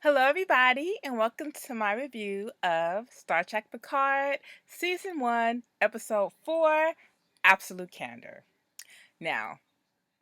Hello, everybody, and welcome to my review of Star Trek Picard, Season 1, Episode 4, Absolute Candor. Now,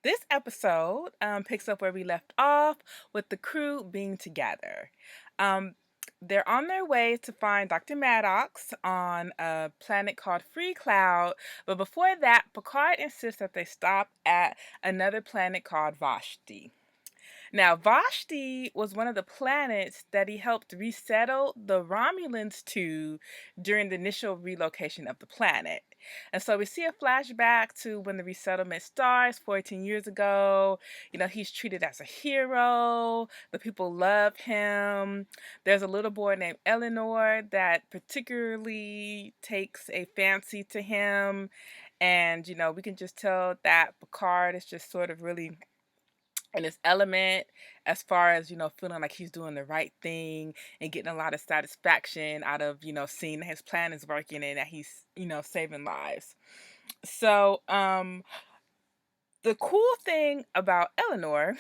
this episode picks up where we left off with the crew being together. Um, they're on their way to find Dr. Maddox on a planet called Free Cloud, but before that, Picard insists that they stop at another planet called Vashti. Now, Vashti was one of the planets that he helped resettle the Romulans to during the initial relocation of the planet. And so we see a flashback to when the resettlement starts 14 years ago. He's treated as a hero. The people love him. There's a little boy named Eleanor that particularly takes a fancy to him. And, we can just tell that Picard is just sort of really in his element as far as feeling like he's doing the right thing and getting a lot of satisfaction out of seeing that his plan is working and that he's saving lives. So the cool thing about Eleanor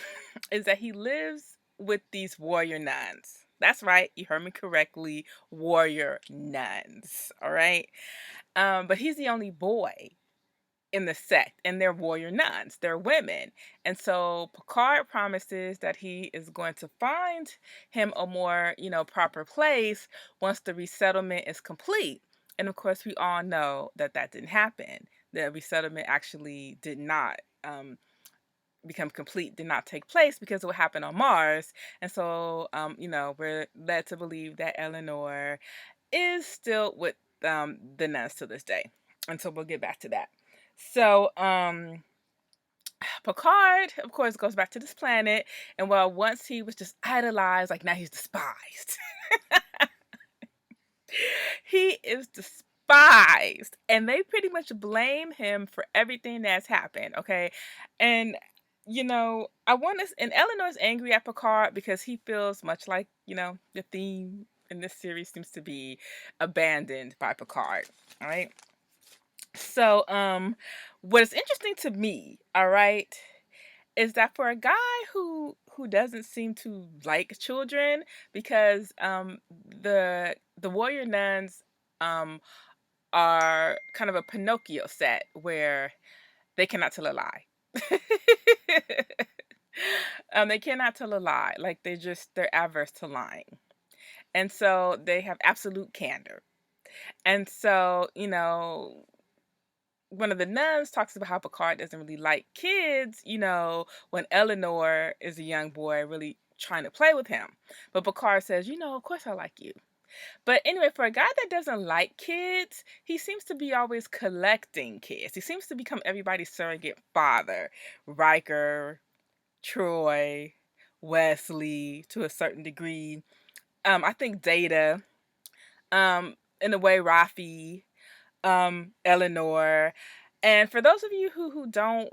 is that he lives with these warrior nuns. That's right, you heard me correctly, warrior nuns. All right. But he's the only boy in the sect, and they're warrior nuns, they're women. And so Picard promises that he is going to find him a more proper place once the resettlement is complete. And of course we all know that that didn't happen. The resettlement actually did not become complete, did not take place because of what happened on Mars. And so we're led to believe that Eleanor is still with the nuns to this day. And so we'll get back to that. So, Picard, of course, goes back to this planet, and while once he was just idolized, like now he's despised. He is despised, and they pretty much blame him for everything that's happened, okay? And, and Eleanor's angry at Picard because he feels much like, the theme in this series seems to be abandoned by Picard, all right? So, what is interesting to me, all right, is that for a guy who doesn't seem to like children, because the warrior nuns are kind of a Pinocchio set where they cannot tell a lie. They cannot tell a lie. Like they're averse to lying, and so they have absolute candor. And so one of the nuns talks about how Picard doesn't really like kids, when Eleanor is a young boy really trying to play with him. But Picard says, of course I like you. But anyway, for a guy that doesn't like kids, he seems to be always collecting kids. He seems to become everybody's surrogate father. Riker, Troy, Wesley, to a certain degree. I think Data, in a way, Rafi, Eleanor. And for those of you who don't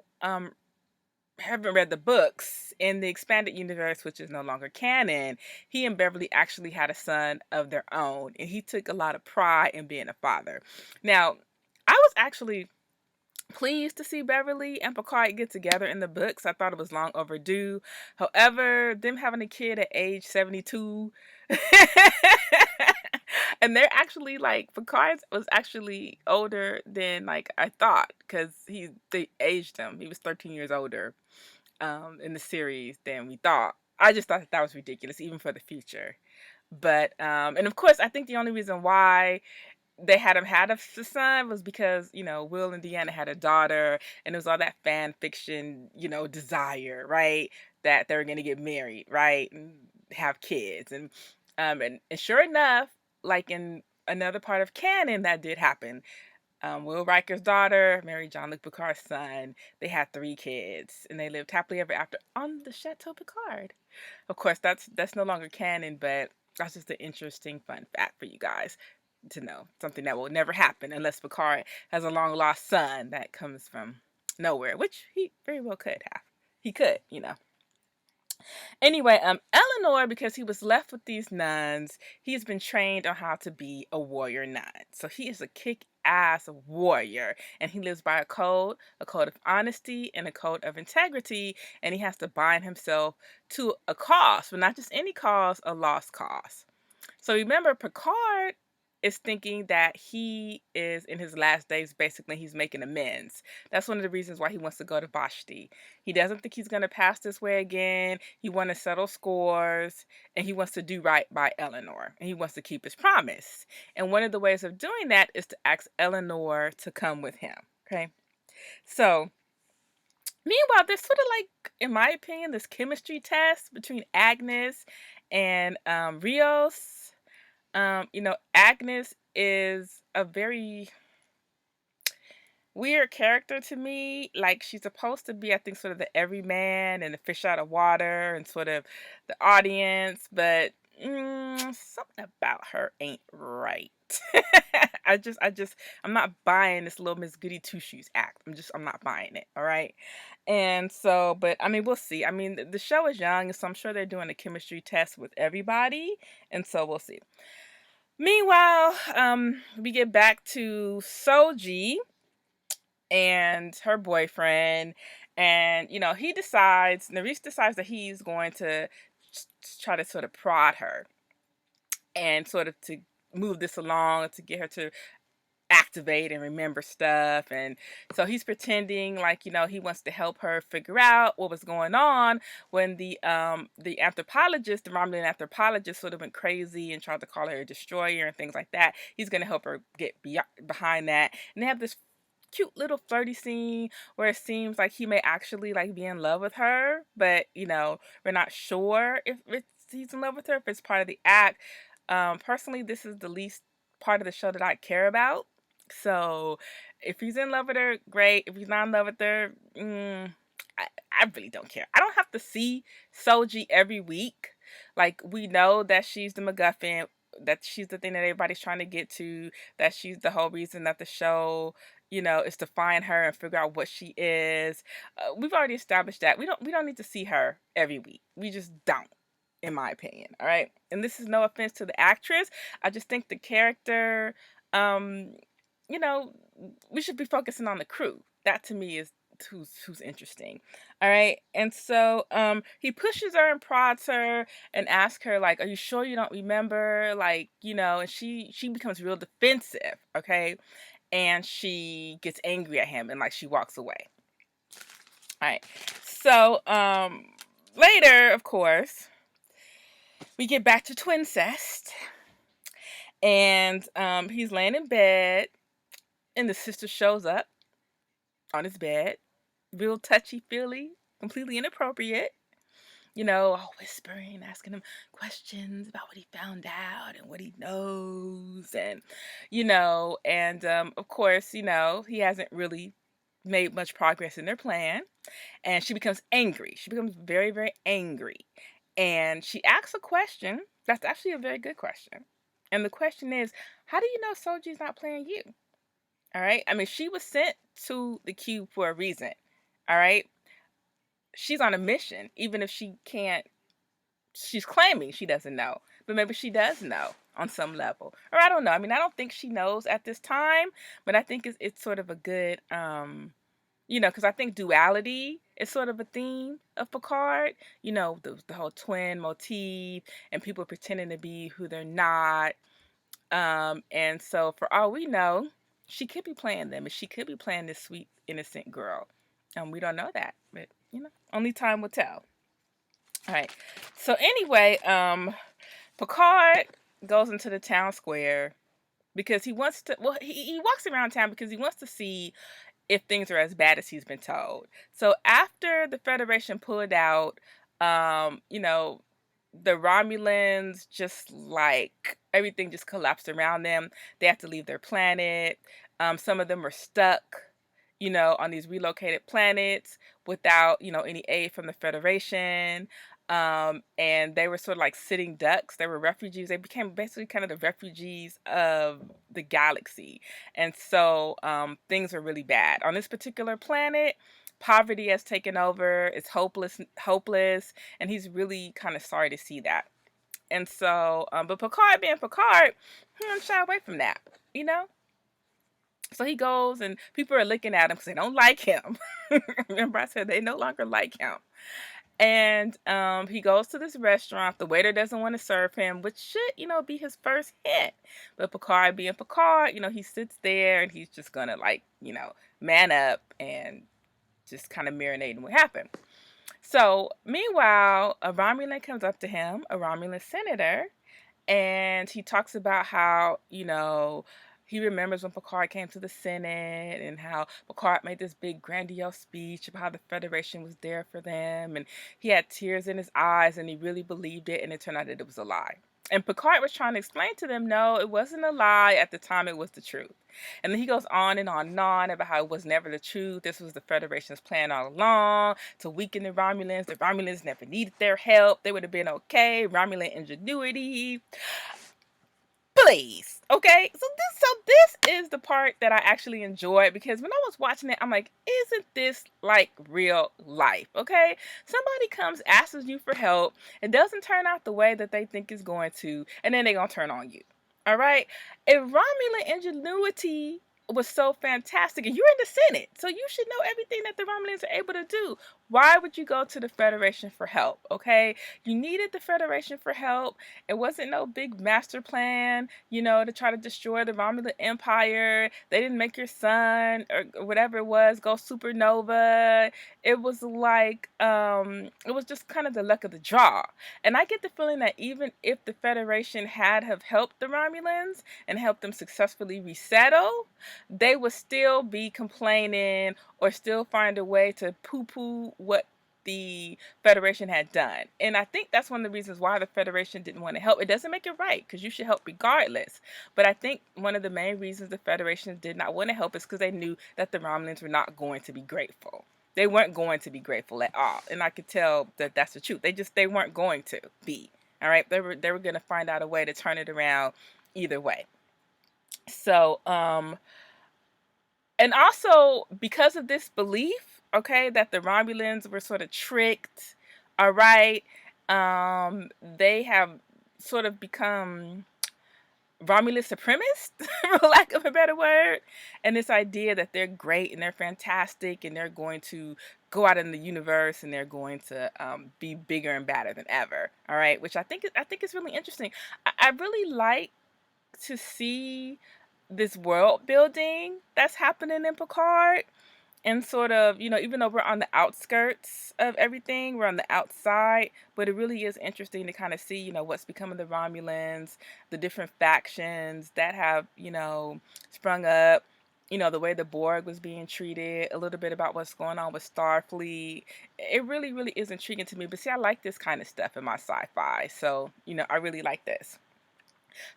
haven't read the books, in the expanded universe, which is no longer canon, he and Beverly actually had a son of their own, and he took a lot of pride in being a father. Now, I was actually pleased to see Beverly and Picard get together in the books. I thought it was long overdue. However, them having a kid at age 72 and they're actually like Picard was actually older than like I thought, because they aged him. He was 13 years older in the series than we thought. I just thought that was ridiculous, even for the future. But and of course, I think the only reason why they had him had a son was because Will and Deanna had a daughter, and it was all that fan fiction desire, right, that they were going to get married, right, and have kids. And sure enough, like in another part of canon, that did happen. Will Riker's daughter married Jean-Luc Picard's son. They had 3 kids, and they lived happily ever after on the Chateau Picard. Of course, that's no longer canon, but that's just an interesting fun fact for you guys to know. Something that will never happen unless Picard has a long lost son that comes from nowhere, which he very well could have. He could. Anyway, Eleanor, because he was left with these nuns, he's been trained on how to be a warrior nun. So he is a kick badass warrior, and he lives by a code of honesty and a code of integrity, and he has to bind himself to a cause, but not just any cause, a lost cause. So remember, Picard is thinking that he is in his last days. Basically, he's making amends. That's one of the reasons why he wants to go to Vashti. He doesn't think he's going to pass this way again. He wants to settle scores, and he wants to do right by Eleanor, and he wants to keep his promise. And one of the ways of doing that is to ask Eleanor to come with him. Okay, so meanwhile, there's sort of like, in my opinion, this chemistry test between Agnes and Rios. Agnes is a very weird character to me. Like, she's supposed to be, I think, sort of the everyman and the fish out of water and sort of the audience, but something about her ain't right. I'm not buying this little Miss Goody Two Shoes act. I'm not buying it. All right. And so, but I mean, we'll see. I mean, the show is young, so I'm sure they're doing a chemistry test with everybody. And so we'll see. Meanwhile, we get back to Soji and her boyfriend, and Nerys decides that he's going to try to sort of prod her and sort of to move this along to get her to activate and remember stuff. And so he's pretending like he wants to help her figure out what was going on when the anthropologist, the Romulan anthropologist, sort of went crazy and tried to call her a destroyer and things like that. He's going to help her get behind that, and they have this cute little flirty scene where it seems like he may actually like be in love with her, but we're not sure if he's in love with her, if it's part of the act. Personally, this is the least part of the show that I care about. So if he's in love with her, great. If he's not in love with her, I really don't care. I don't have to see Soji every week. Like, we know that she's the MacGuffin, that she's the thing that everybody's trying to get to, that she's the whole reason that the show, is to find her and figure out what she is. We've already established that. We don't need to see her every week. We just don't, in my opinion. All right. And this is no offense to the actress. I just think the character, we should be focusing on the crew. That to me is who's interesting. All right. And so he pushes her and prods her and asks her, like, are you sure you don't remember? Like, and she becomes real defensive. Okay. And she gets angry at him and like she walks away. All right. So later, of course, we get back to Twincest, and he's laying in bed, and the sister shows up on his bed, real touchy-feely, completely inappropriate, all whispering, asking him questions about what he found out and what he knows, and, of course, he hasn't really made much progress in their plan, and she becomes angry. She becomes very, very angry, and she asks a question that's actually a very good question, and the question is, how do you know Soji's not playing you? All right. I mean, she was sent to the cube for a reason. All right. She's on a mission, even if she can't, she's claiming she doesn't know, but maybe she does know on some level. Or I don't know. I mean, I don't think she knows at this time, but I think it's sort of a good, because I think duality is sort of a theme of Picard, the whole twin motif and people pretending to be who they're not. And so for all we know, she could be playing them, and she could be playing this sweet, innocent girl. We don't know that, but, only time will tell. All right. So anyway, Picard goes into the town square because he wants to, well, he walks around town because he wants to see if things are as bad as he's been told. So after the Federation pulled out, the Romulans, just like everything just collapsed around them. They have to leave their planet. Some of them were stuck, on these relocated planets without, any aid from the Federation. And they were sort of like sitting ducks. They were refugees. They became basically kind of the refugees of the galaxy. And so things are really bad. On this particular planet, poverty has taken over. It's hopeless, and he's really kind of sorry to see that. And so, but Picard being Picard, shy away from that, So he goes, and people are looking at him because they don't like him. Remember, I said they no longer like him. And he goes to this restaurant. The waiter doesn't want to serve him, which should, be his first hit. But Picard, being Picard, he sits there and he's just gonna, like, man up and just kind of marinate in what happened. So meanwhile, a Romulan comes up to him, a Romulan senator, and he talks about how, he remembers when Picard came to the Senate and how Picard made this big grandiose speech about how the Federation was there for them. And he had tears in his eyes and he really believed it. And it turned out that it was a lie. And Picard was trying to explain to them, no, it wasn't a lie. At the time, it was the truth. And then he goes on and on and on about how it was never the truth. This was the Federation's plan all along to weaken the Romulans. The Romulans never needed their help. They would have been okay. Romulan ingenuity. Please. Okay, so this is the part that I actually enjoyed, because when I was watching it, I'm like, isn't this like real life? Okay, somebody comes, asks you for help, it doesn't turn out the way that they think it's going to, and then they're gonna turn on you. All right, if Romulan ingenuity was so fantastic, and you're in the Senate, so you should know everything that the Romulans are able to do. Why would you go to the Federation for help? Okay, you needed the Federation for help. It wasn't no big master plan, to try to destroy the Romulan Empire. They didn't make your son or whatever it was go supernova. It was like, it was just kind of the luck of the draw. And I get the feeling that even if the Federation had have helped the Romulans and helped them successfully resettle, they would still be complaining or still find a way to poo-poo what the Federation had done. And I think that's one of the reasons why the Federation didn't want to help. It doesn't make it right, because you should help regardless. But I think one of the main reasons the Federation did not want to help is because they knew that the Romulans were not going to be grateful. They weren't going to be grateful at all. And I could tell that that's the truth. They weren't going to be. All right. They were going to find out a way to turn it around either way. So, and also because of this belief, okay, that the Romulans were sort of tricked, all right, they have sort of become Romulus supremacists, for lack of a better word, and this idea that they're great and they're fantastic and they're going to go out in the universe and they're going to be bigger and badder than ever, all right, which I think is really interesting. I really like to see this world building that's happening in Picard, and sort of, even though we're on the outskirts of everything, we're on the outside, but it really is interesting to kind of see, what's becoming the Romulans, the different factions that have, sprung up, the way the Borg was being treated, a little bit about what's going on with Starfleet. It really, really is intriguing to me. But see, I like this kind of stuff in my sci-fi, so, I really like this.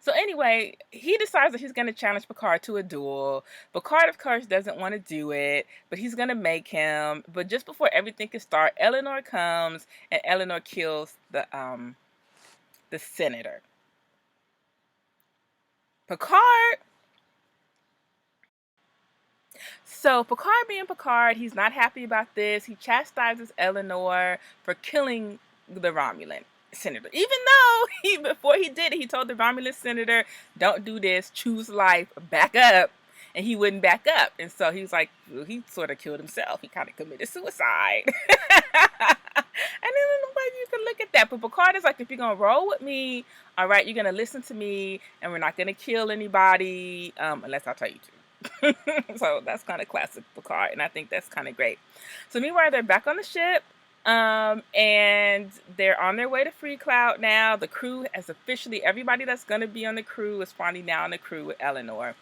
So anyway, he decides that he's going to challenge Picard to a duel. Picard, of course, doesn't want to do it, but he's going to make him. But just before everything can start, Eleanor comes, and Eleanor kills the senator. So Picard being Picard, he's not happy about this. He chastises Eleanor for killing the Romulan senator, even though before he did it, he told the Romulan senator, don't do this, choose life, back up, and he wouldn't back up. And so he was like, well, he sort of killed himself. He kind of committed suicide. And then you can look at that, but Picard is like, if you're gonna roll with me, all right, you're gonna listen to me, and we're not gonna kill anybody unless I tell you to. So that's kind of classic Picard, and I think that's kind of great. So meanwhile, they're back on the ship. And they're on their way to Free Cloud now. The crew has officially, everybody that's going to be on the crew is finally now on the crew with Eleanor.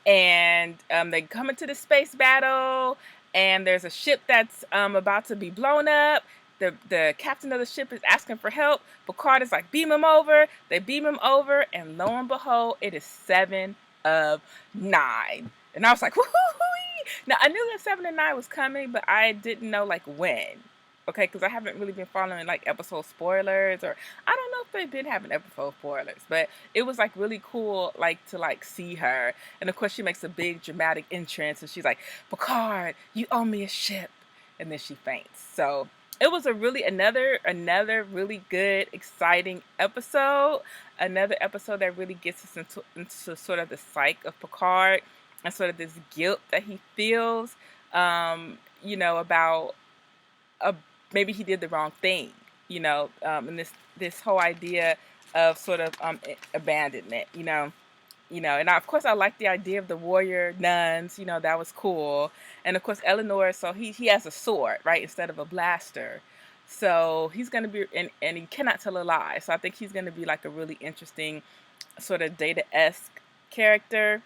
And they come into the space battle, and there's a ship that's about to be blown up. The captain of the ship is asking for help. Picard is like, beam him over. They beam him over, and lo and behold, it is 7 of 9. And I was like, woo-hoo-hoo-wee. Now, I knew that 7 of 9 was coming, but I didn't know, like, when. Okay, because I haven't really been following, like, episode spoilers, or I don't know if they've been having episode spoilers, but it was, like, really cool, like, to, like, see her. And, of course, she makes a big dramatic entrance, and she's like, Picard, you owe me a ship. And then she faints. So it was another really good, exciting episode. Another episode that really gets us into sort of the psyche of Picard. and sort of this guilt that he feels, about maybe he did the wrong thing, and this whole idea of sort of abandonment, and of course I like the idea of the warrior nuns, that was cool, and of course Eleanor, so he has a sword, right, instead of a blaster, so he's gonna be, and he cannot tell a lie, so I think he's gonna be like a really interesting sort of Data-esque character,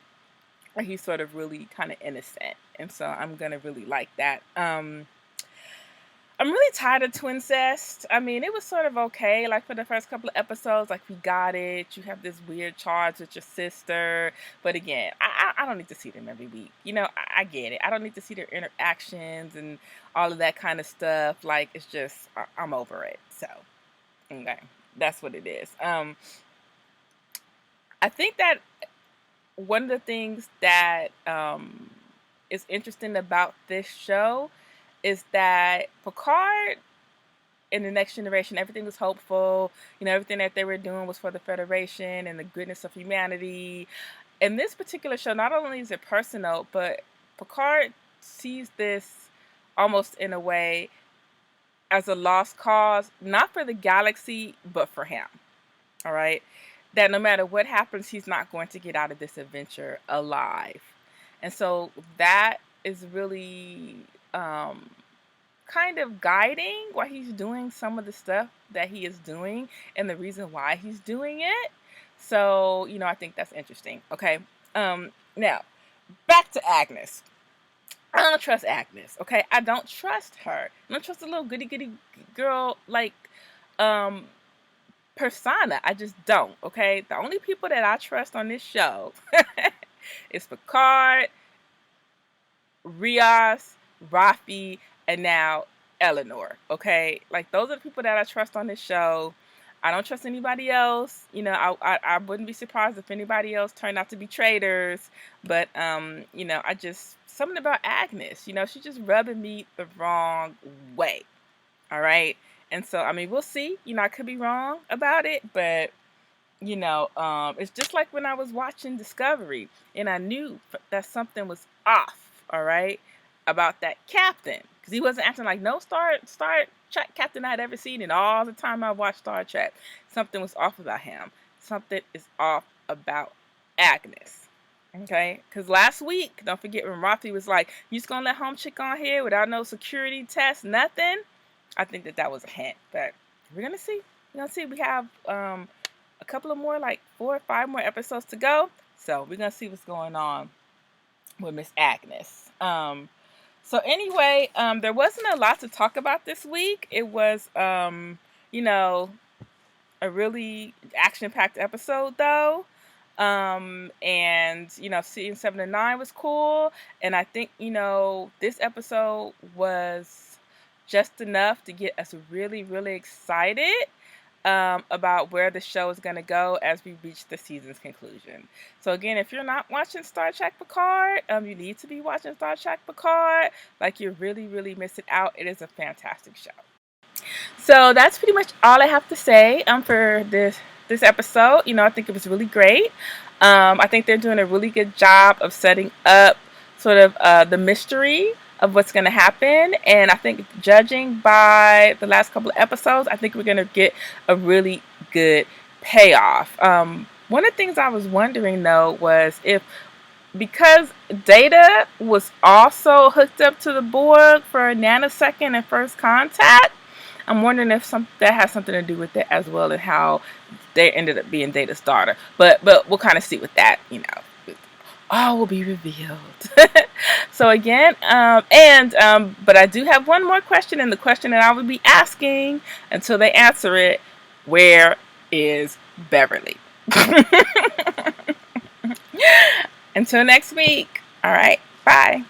where he's sort of really kind of innocent, and so I'm gonna really like that. I'm really tired of twincest. I mean, it was sort of okay, like for the first couple of episodes, like we got it. You have this weird charge with your sister, but again, I don't need to see them every week. I get it. I don't need to see their interactions and all of that kind of stuff. Like it's just I'm over it. So okay, that's what it is. I think that one of the things that is interesting about this show is that Picard in the Next Generation, everything was hopeful. Everything that they were doing was for the Federation and the goodness of humanity. In this particular show, not only is it personal, but Picard sees this almost in a way as a lost cause, not for the galaxy, but for him. All right? That no matter what happens, he's not going to get out of this adventure alive. And so that is really kind of guiding why he's doing some of the stuff that he is doing and the reason why he's doing it. So, I think that's interesting. Okay. Now, back to Agnes. I don't trust Agnes. Okay. I don't trust her. I don't trust the little goody goody girl like persona. I just don't. Okay. The only people that I trust on this show is Picard, Rios, Rafi, and now Eleanor. Okay, like those are the people that I trust on this show. I don't trust anybody else. I wouldn't be surprised if anybody else turned out to be traitors. But I just something about Agnes. She's just rubbing me the wrong way. All right, and so I mean we'll see. I could be wrong about it, but it's just like when I was watching Discovery and I knew that something was off. All right, about that captain, because he wasn't acting like no Star Trek captain I'd ever seen in all the time I watched Star Trek. Something was off about him. Something is off about Agnes. Okay, because last week, don't forget when Rafi was like, "You just gonna let home chick on here without no security test, nothing?" I think that was a hint, but we're gonna see. We're gonna see. We have a couple of more, like 4 or 5 more episodes to go, so we're gonna see what's going on with Miss Agnes. So anyway, there wasn't a lot to talk about this week. It was, a really action-packed episode, though. And, seeing 7 and 9 was cool. And I think, this episode was just enough to get us really, really excited about where the show is going to go as we reach the season's conclusion. So again, if you're not watching Star Trek Picard, you need to be watching Star Trek Picard. Like, you're really, really missing out. It is a fantastic show. So that's pretty much all I have to say for this episode. I think it was really great. I think they're doing a really good job of setting up sort of the mystery of what's going to happen, and I think judging by the last couple of episodes, I think we're going to get a really good payoff. One of the things I was wondering though was because Data was also hooked up to the Borg for a nanosecond and first contact, I'm wondering if that has something to do with it as well, and how they ended up being Data's daughter. But we'll kind of see with that, all will be revealed. So again, but I do have one more question, and the question that I will be asking until they answer it: where is Beverly? Until next week. All right, bye.